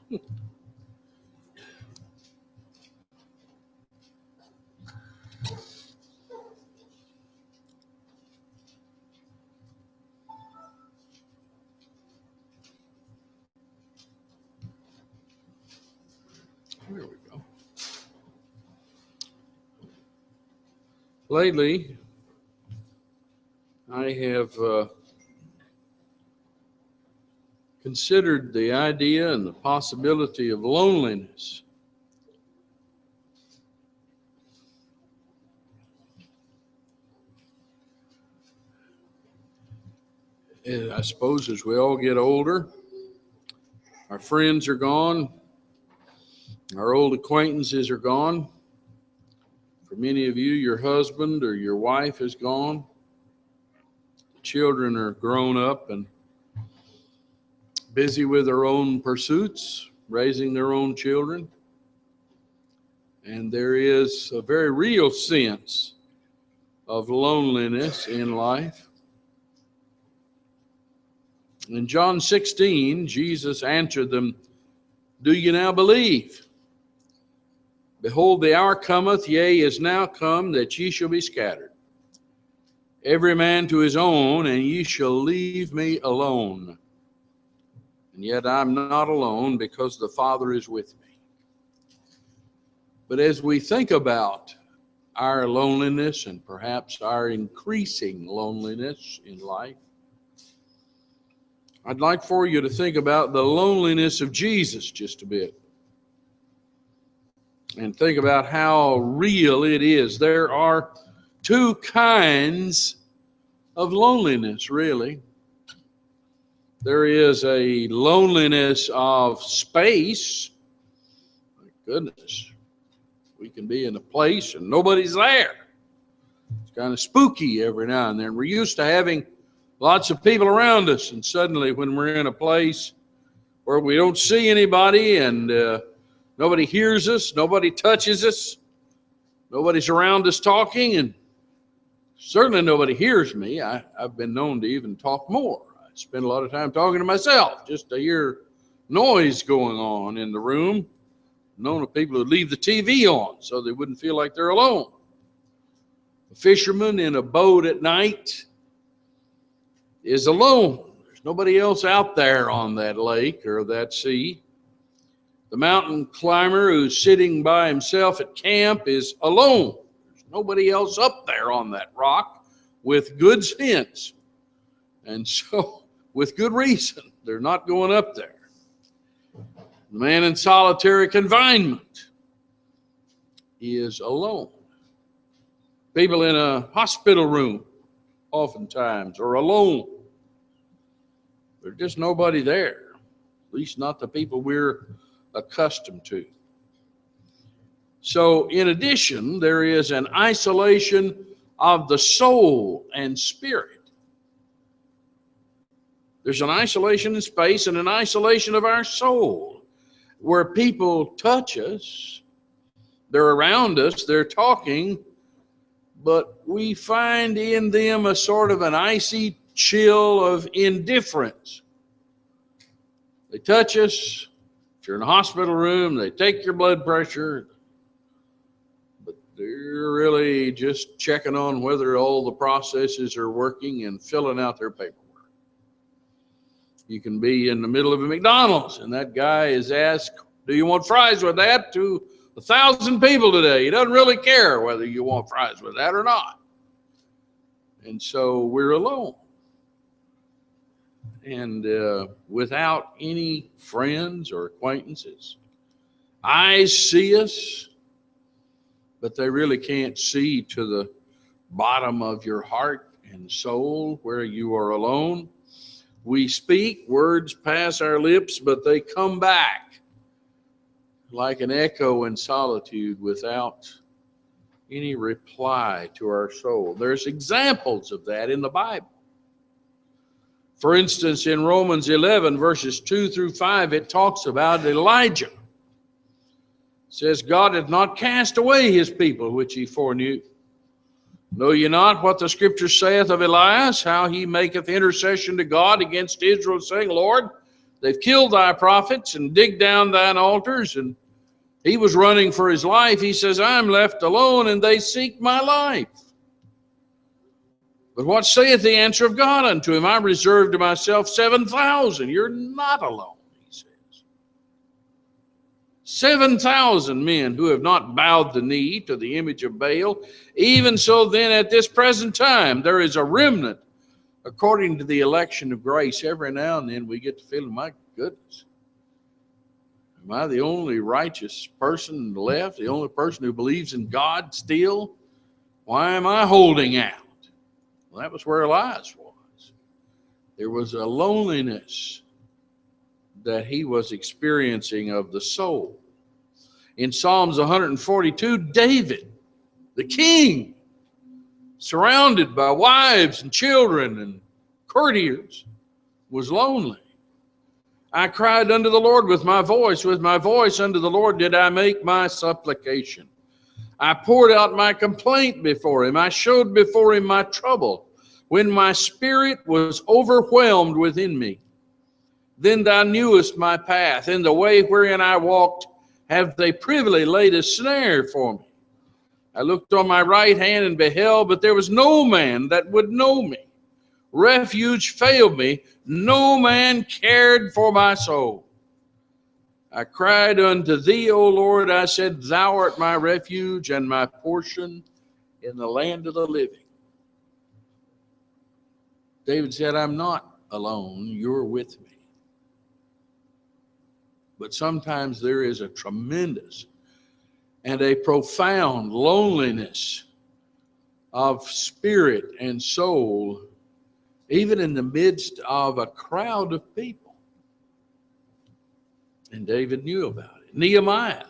There we go. Lately, I have considered the idea and the possibility of loneliness. And I suppose as we all get older, our friends are gone, our old acquaintances are gone. For many of you, your husband or your wife is gone. Children are grown up and busy with their own pursuits, raising their own children. And there is a very real sense of loneliness in life. In John 16, Jesus answered them, "Do you now believe? Behold, the hour cometh, yea, is now come, that ye shall be scattered, every man to his own, and ye shall leave me alone. And yet I'm not alone, because the Father is with me." But as we think about our loneliness and perhaps our increasing loneliness in life, I'd like for you to think about the loneliness of Jesus just a bit. And think about how real it is. There are two kinds of loneliness, really. There is a loneliness of space. My goodness, we can be in a place and nobody's there. It's kind of spooky every now and then. We're used to having lots of people around us, and suddenly when we're in a place where we don't see anybody and nobody hears us, nobody touches us, nobody's around us talking, and certainly nobody hears me. I've been known to even talk more. I spend a lot of time talking to myself just to hear noise going on in the room. I've known of people who leave the TV on so they wouldn't feel like they're alone. A fisherman in a boat at night is alone. There's nobody else out there on that lake or that sea. The mountain climber who's sitting by himself at camp is alone. There's nobody else up there on that rock with good sense. And so, with good reason, they're not going up there. The man in solitary confinement is alone. People in a hospital room oftentimes are alone. There's just nobody there, at least not the people we're accustomed to. So in addition, there is an isolation of the soul and spirit. There's an isolation in space and an isolation of our soul, where people touch us, they're around us, they're talking, but we find in them a sort of an icy chill of indifference. They touch us. If you're in a hospital room, they take your blood pressure, but they're really just checking on whether all the processes are working and filling out their paperwork. You can be in the middle of a McDonald's and that guy is asked, "Do you want fries with that?" to 1,000 people today. He doesn't really care whether you want fries with that or not. And so we're alone. And without any friends or acquaintances. Eyes see us, but they really can't see to the bottom of your heart and soul where you are alone. We speak, words pass our lips, but they come back like an echo in solitude without any reply to our soul. There's examples of that in the Bible. For instance, in Romans 11, verses 2 through 5, it talks about Elijah. It says, "God hath not cast away his people which he foreknew. Know ye not what the scripture saith of Elias, how he maketh intercession to God against Israel, saying, Lord, They've killed thy prophets and digged down thine altars. And he was running for his life. He says, I'm left alone, and they seek my life. But what saith the answer of God unto him? I reserved to myself 7,000. You're not alone, he says. 7,000 men who have not bowed the knee to the image of Baal. Even so then at this present time, there is a remnant according to the election of grace. Every now and then we get to feeling, my goodness, am I the only righteous person left? The only person who believes in God still? Why am I holding out? Well, that was where Elias was. There was a loneliness that he was experiencing of the soul. In Psalms 142, David, the king, surrounded by wives and children and courtiers, was lonely. I cried unto the Lord with my voice unto the Lord did I make my supplication. I poured out my complaint before him. I showed before him my trouble, when my spirit was overwhelmed within me. Then thou knewest my path. In the way wherein I walked, have they privily laid a snare for me. I looked on my right hand and beheld, but there was no man that would know me. Refuge failed me. No man cared for my soul. I cried unto thee, O Lord. I said, thou art my refuge and my portion in the land of the living. David said, I'm not alone. You're with me. But sometimes there is a tremendous and a profound loneliness of spirit and soul, even in the midst of a crowd of people. And David knew about it. Nehemiah,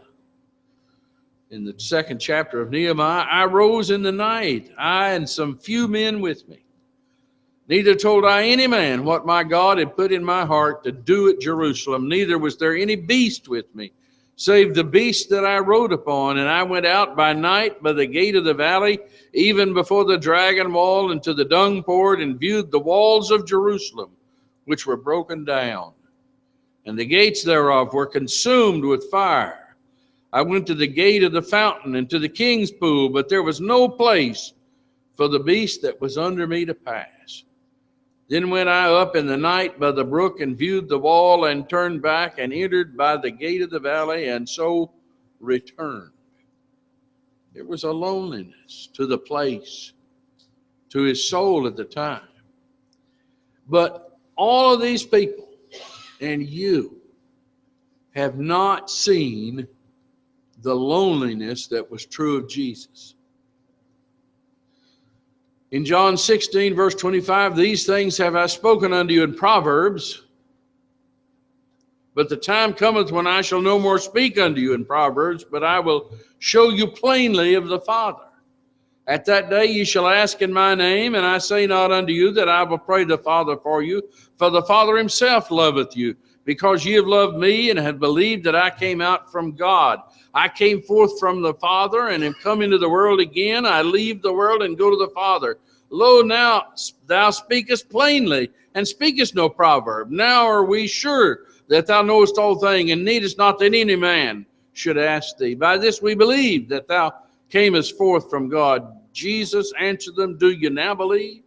in the 2nd chapter of Nehemiah, I rose in the night, I and some few men with me. Neither told I any man what my God had put in my heart to do at Jerusalem. Neither was there any beast with me, save the beast that I rode upon. And I went out by night by the gate of the valley, even before the dragon wall, and to the dung port, and viewed the walls of Jerusalem, which were broken down, and the gates thereof were consumed with fire. I went to the gate of the fountain and to the king's pool, but there was no place for the beast that was under me to pass. Then went I up in the night by the brook and viewed the wall, and turned back and entered by the gate of the valley, and so returned. There was a loneliness to the place, to his soul at the time. But all of these people and you have not seen the loneliness that was true of Jesus. In John 16, verse 25, these things have I spoken unto you in Proverbs, but the time cometh when I shall no more speak unto you in Proverbs, but I will show you plainly of the Father. At that day ye shall ask in my name, and I say not unto you that I will pray the Father for you, for the Father himself loveth you, because ye have loved me and have believed that I came out from God. I came forth from the Father and am come into the world again. I leave the world and go to the Father. Lo, now thou speakest plainly, and speakest no proverb. Now are we sure that thou knowest all things, and needest not that any man should ask thee. By this we believe that thou camest forth from God. Jesus answered them, do you now believe?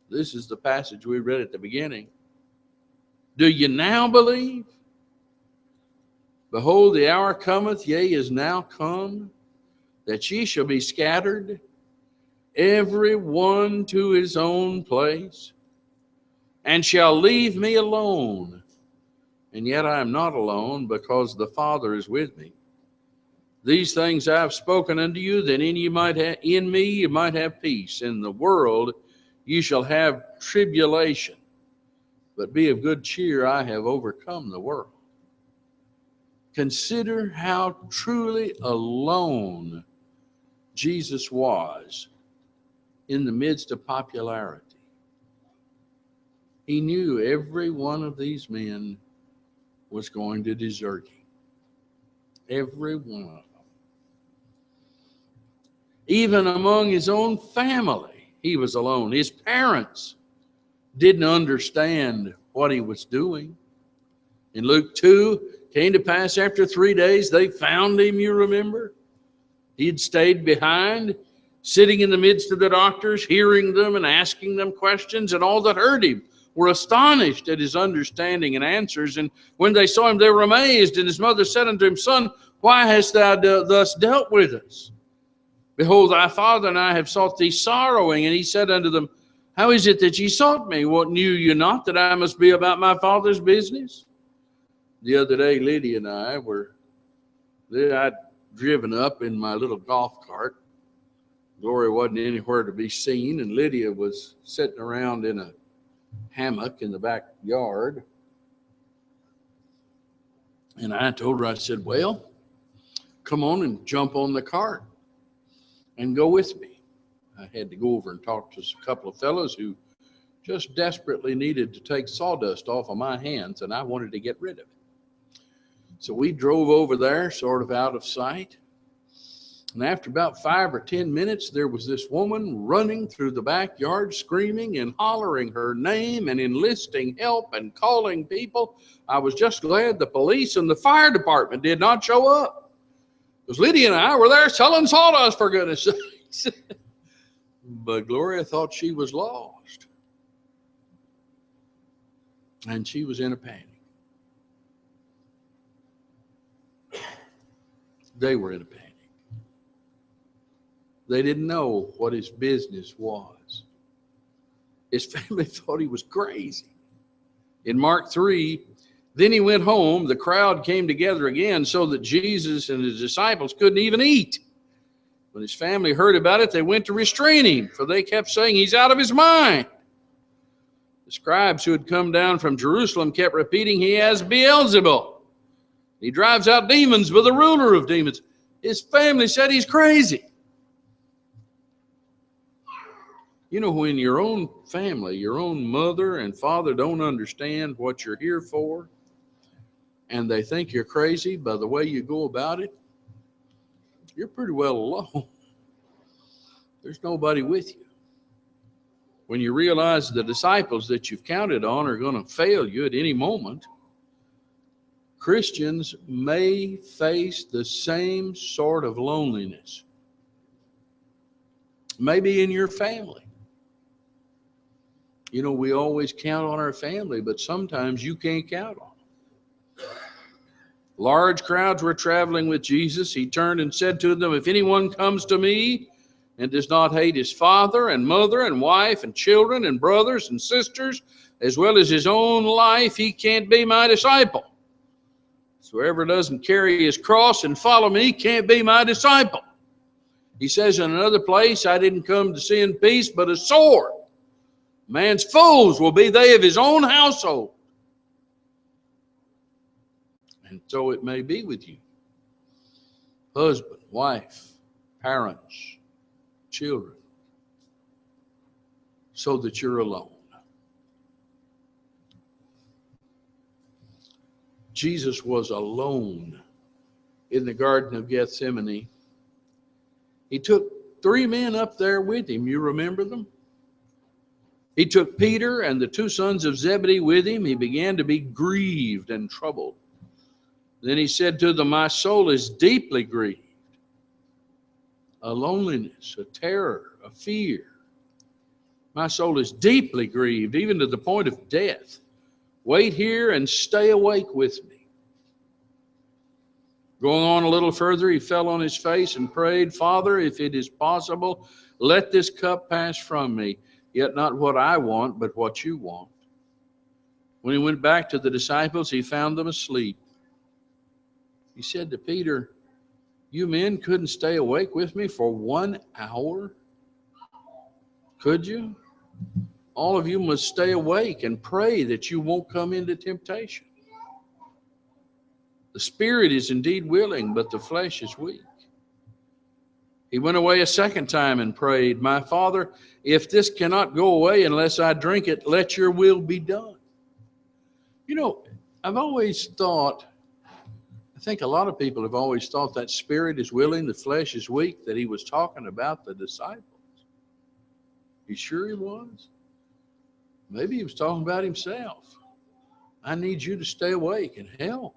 This is the passage we read at the beginning. Do you now believe? Behold, the hour cometh, yea, is now come, that ye shall be scattered, every one to his own place, and shall leave me alone. And yet I am not alone, because the Father is with me. These things I have spoken unto you, that in me you might have peace. In the world you shall have tribulation, but be of good cheer, I have overcome the world. Consider how truly alone Jesus was in the midst of popularity. He knew every one of these men was going to desert him. Every one of them. Even among his own family, he was alone. His parents didn't understand what he was doing. In Luke 2, came to pass after 3 days, they found him, you remember? He had stayed behind, sitting in the midst of the doctors, hearing them and asking them questions, and all that heard him were astonished at his understanding and answers. And when they saw him, they were amazed. And his mother said unto him, Son, why hast thou thus dealt with us? Behold, thy father and I have sought thee sorrowing. And he said unto them, How is it that ye sought me? What knew you not that I must be about my father's business? The other day, Lydia and I'd driven up in my little golf cart. Gloria wasn't anywhere to be seen, and Lydia was sitting around in a hammock in the backyard. And I told her, I said, well, come on and jump on the cart and go with me. I had to go over and talk to a couple of fellows who just desperately needed to take sawdust off of my hands, and I wanted to get rid of it. So we drove over there, sort of out of sight. And after about 5 or 10 minutes, there was this woman running through the backyard, screaming and hollering her name and enlisting help and calling people. I was just glad the police and the fire department did not show up, because Lydia and I were there selling sawdust, for goodness sakes. But Gloria thought she was lost. And she was in a panic. They were in a panic. They didn't know what his business was. His family thought he was crazy. In Mark 3, then he went home. The crowd came together again so that Jesus and his disciples couldn't even eat. When his family heard about it, they went to restrain him, for they kept saying he's out of his mind. The scribes who had come down from Jerusalem kept repeating, he has Beelzebul. He drives out demons by the ruler of demons. His family said he's crazy. You know, when your own family, your own mother and father don't understand what you're here for, and they think you're crazy by the way you go about it, you're pretty well alone. There's nobody with you. When you realize the disciples that you've counted on are going to fail you at any moment, Christians may face the same sort of loneliness. Maybe in your family. You know, we always count on our family, but sometimes you can't count on them. Large crowds were traveling with Jesus. He turned and said to them, if anyone comes to me and does not hate his father and mother and wife and children and brothers and sisters, as well as his own life, he can't be my disciple. So whoever doesn't carry his cross and follow me can't be my disciple. He says in another place, I didn't come to send peace, but a sword. Man's foes will be they of his own household. And so it may be with you. Husband, wife, parents, children. So that you're alone. Jesus was alone in the Garden of Gethsemane. He took 3 men up there with him. You remember them? He took Peter and the 2 sons of Zebedee with him. He began to be grieved and troubled. Then he said to them, my soul is deeply grieved. A loneliness, a terror, a fear. My soul is deeply grieved, even to the point of death. Wait here and stay awake with me. Going on a little further, he fell on his face and prayed, Father, if it is possible, let this cup pass from me. Yet not what I want, but what you want. When he went back to the disciples, he found them asleep. He said to Peter, you men couldn't stay awake with me for 1 hour? Could you? All of you must stay awake and pray that you won't come into temptation. The spirit is indeed willing, but the flesh is weak. He went away a second time and prayed, my Father, if this cannot go away unless I drink it, let your will be done. You know, I've always thought, I think a lot of people have always thought that spirit is willing, the flesh is weak, that he was talking about the disciples. You sure he was? Maybe he was talking about himself. I need you to stay awake and help.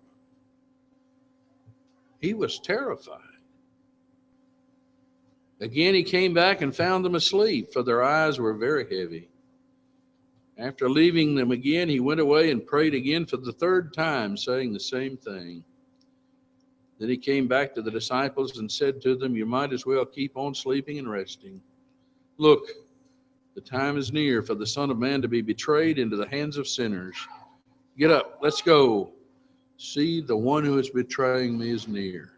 He was terrified. Again, he came back and found them asleep, for their eyes were very heavy. After leaving them again, he went away and prayed again for the third time, saying the same thing. Then he came back to the disciples and said to them, you might as well keep on sleeping and resting. Look, the time is near for the Son of Man to be betrayed into the hands of sinners. Get up, let's go. See, the one who is betraying me is near.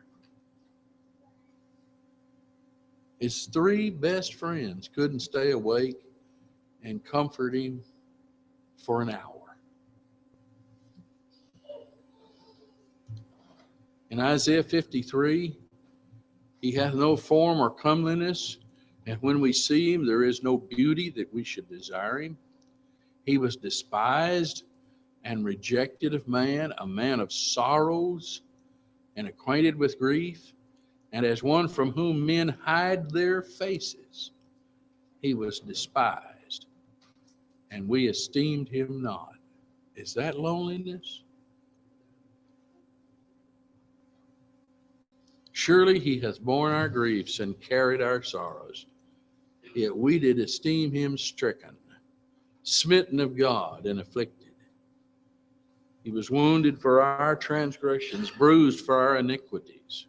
His three best friends couldn't stay awake and comfort him for an hour. In Isaiah 53, he hath no form or comeliness, and when we see him, there is no beauty that we should desire him. He was despised and rejected of man, a man of sorrows and acquainted with grief, and as one from whom men hide their faces. He was despised, and we esteemed him not. Is that loneliness? Surely he hath borne our griefs and carried our sorrows. Yet we did esteem him stricken, smitten of God, and afflicted. He was wounded for our transgressions, bruised for our iniquities.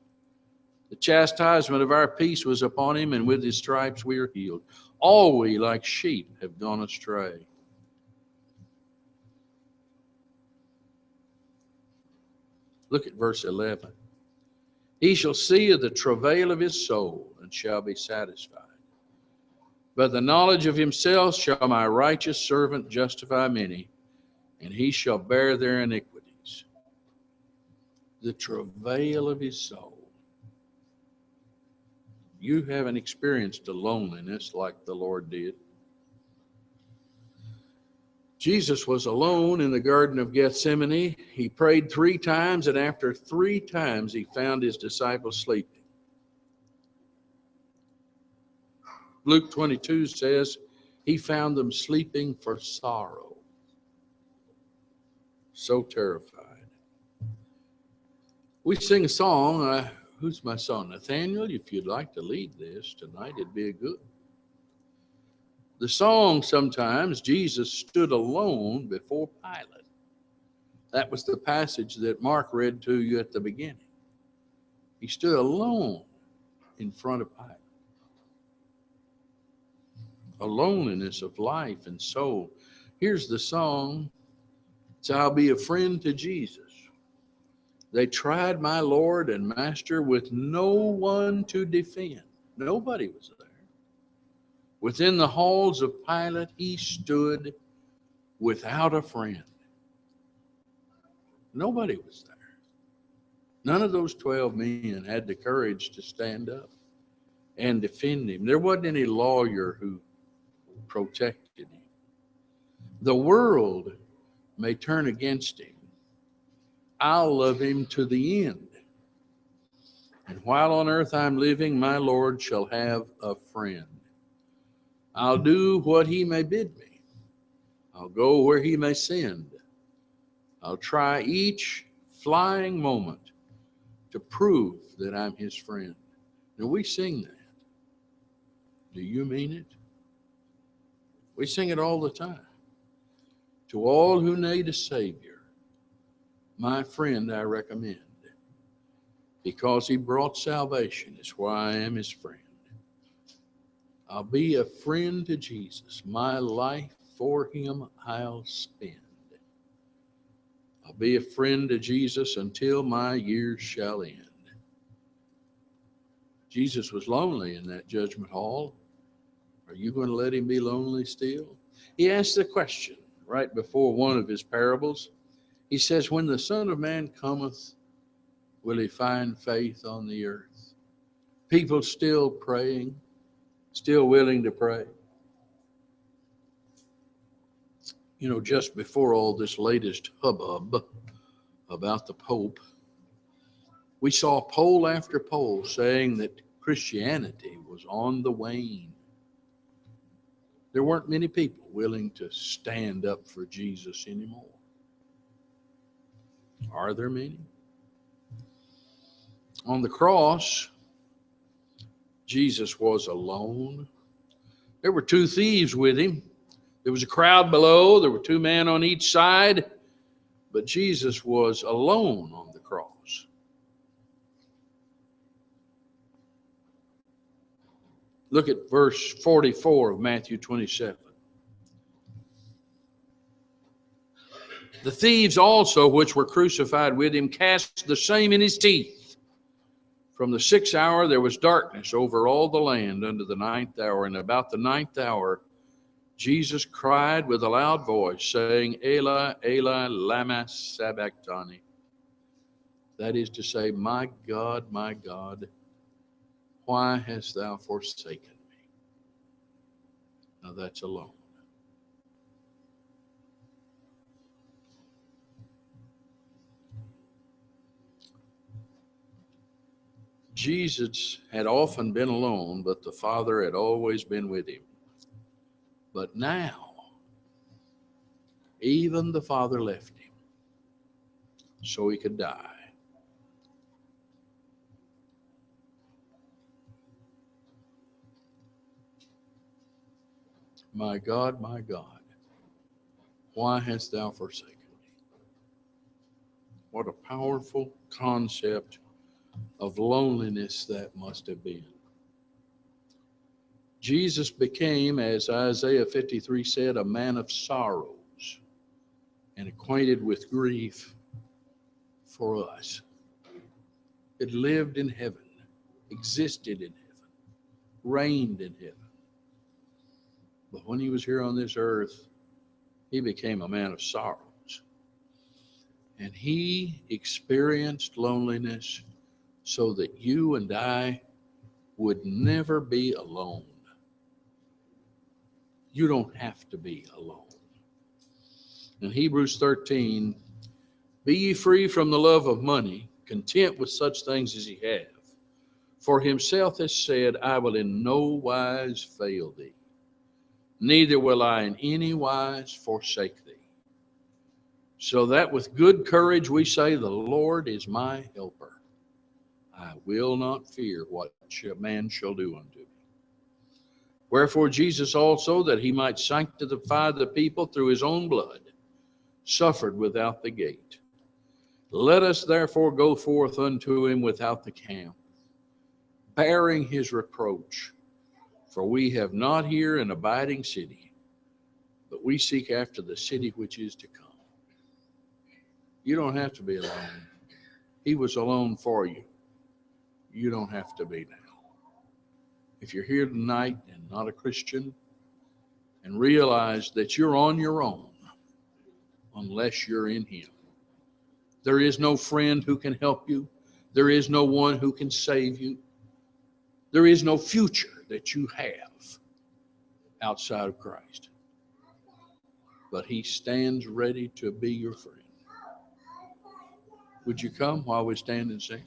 The chastisement of our peace was upon him, and with his stripes we are healed. All we like sheep have gone astray. Look at verse 11. He shall see of the travail of his soul, and shall be satisfied. By the knowledge of himself shall my righteous servant justify many, and he shall bear their iniquities. The travail of his soul. You haven't experienced a loneliness like the Lord did. Jesus was alone in the Garden of Gethsemane. He prayed 3 times, and after 3 times he found his disciples sleeping. Luke 22 says he found them sleeping for sorrow. So terrified. We sing a song. Who's my son? Nathaniel, if you'd like to lead this tonight, it'd be a good. The song, sometimes Jesus stood alone before Pilate. That was the passage that Mark read to you at the beginning. He stood alone in front of Pilate. A loneliness of life and soul. Here's the song. It's I'll be a friend to Jesus. They tried my Lord and Master with no one to defend. Nobody was there. Within the halls of Pilate, he stood without a friend. Nobody was there. None of those 12 men had the courage to stand up and defend him. There wasn't any lawyer who protected him. The world may turn against him. I'll love him to the end. And while on earth I'm living, my Lord shall have a friend. I'll do what he may bid me. I'll go where he may send. I'll try each flying moment to prove that I'm his friend. Now we sing that. Do you mean it? We sing it all the time. To all who need a Savior, my friend I recommend. Because he brought salvation is why I am his friend. I'll be a friend to Jesus. My life for him I'll spend. I'll be a friend to Jesus until my years shall end. Jesus was lonely in that judgment hall. Are you going to let him be lonely still? He asked the question right before one of his parables. He says, when the Son of Man cometh, will he find faith on the earth? People still praying, still willing to pray. You know, just before all this latest hubbub about the Pope, we saw poll after poll saying that Christianity was on the wane. There weren't many people willing to stand up for Jesus anymore. Are there many? On the cross, Jesus was alone. There were two thieves with him. There was a crowd below. There were two men on each side. But Jesus was alone on the cross. Look at verse 44 of Matthew 27. The thieves also, which were crucified with him, cast the same in his teeth. From the 6th hour there was darkness over all the land unto the 9th hour. And about the 9th hour, Jesus cried with a loud voice, saying, Eli, Eli, lama sabachthani. That is to say, my God, why hast thou forsaken me? Now that's alone. Jesus had often been alone, but the Father had always been with him. But now, even the Father left him so he could die. My God, why hast thou forsaken me? What a powerful concept of loneliness that must have been. Jesus became, as Isaiah 53 said, a man of sorrows and acquainted with grief for us. It lived in heaven, existed in heaven, reigned in heaven. But when he was here on this earth, he became a man of sorrows. And he experienced loneliness so that you and I would never be alone. You don't have to be alone. In Hebrews 13, be ye free from the love of money, content with such things as ye have. For himself has said, I will in no wise fail thee, neither will I in any wise forsake thee. So that with good courage we say, the Lord is my helper. I will not fear what man shall do unto me. Wherefore Jesus also, that he might sanctify the people through his own blood, suffered without the gate. Let us therefore go forth unto him without the camp, bearing his reproach. For we have not here an abiding city, but we seek after the city which is to come. You don't have to be alone. He was alone for you. You don't have to be now. If you're here tonight and not a Christian, and realize that you're on your own unless you're in him. There is no friend who can help you. There is no one who can save you. There is no future that you have outside of Christ. But he stands ready to be your friend. Would you come while we stand and sing?